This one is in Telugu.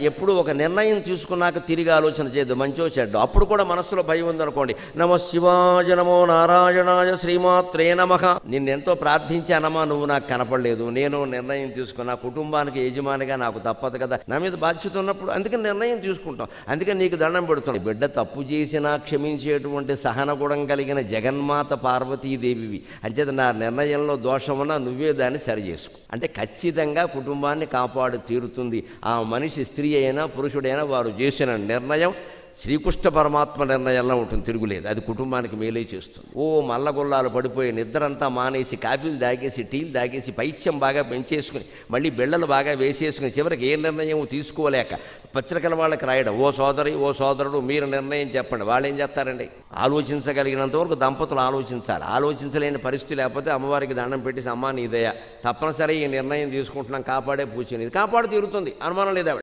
ఎప్పుడు ఒక నిర్ణయం తీసుకున్నాక తిరిగి ఆలోచన చేయద్దు, మంచో చెడ్డో. అప్పుడు కూడా మనస్సులో భయం ఉందనుకోండి, నమః శివాయ నమో నారాయణాయ శ్రీమాత్రే నమః, నిన్నెంతో ప్రార్థించానమ్మా, నువ్వు నాకు కనపడలేదు, నేను నిర్ణయం తీసుకున్నా, కుటుంబానికి యజమానిగా నాకు తప్పదు కదా, నా మీద బాధ్యత ఉన్నప్పుడు అందుకని నిర్ణయం తీసుకుంటాం. అందుకని నీకు దండం పెడుతుంది. బిడ్డ తప్పు చేసినా క్షమించేటువంటి సహన గుణం కలిగిన జగన్మాత పార్వతీదేవివి, అంచేత నా నిర్ణయంలో దోషమున్నా నువ్వే దాన్ని సరి చేసుకో అంటే ఖచ్చితంగా కుటుంబాన్ని కాపాడు తీరుతుంది. ఆ మనిషి స్త్రీ అయినా పురుషుడైనా వారు చేసిన నిర్ణయం శ్రీకృష్ణ పరమాత్మ నిర్ణయంలో ఉంటుంది, తిరుగులేదు. అది కుటుంబానికి మేలే చేస్తుంది. మల్లగొల్లాలు పడిపోయి నిద్రంతా మానేసి కాఫీలు తాగేసి టీలు తాగేసి పైత్యం బాగా పెంచేసుకుని మళ్ళీ బిళ్ళలు బాగా వేసేసుకుని చివరికి ఏ నిర్ణయం తీసుకోలేక పత్రికల వాళ్ళకి రాయడం, ఓ సోదరి ఓ సోదరుడు మీరు నిర్ణయం చెప్పండి. వాళ్ళు ఏం చేస్తారండి? ఆలోచించగలిగినంత వరకు దంపతులు ఆలోచించాలి. ఆలోచించలేని పరిస్థితి లేకపోతే అమ్మవారికి దండం పెట్టేసి, అమ్మా నీదయ తప్పనిసరి ఈ నిర్ణయం తీసుకుంటున్నాం, కాపాడే పూజ, ఇది కాపాడు తీరుతుంది, అనుమానం లేదా?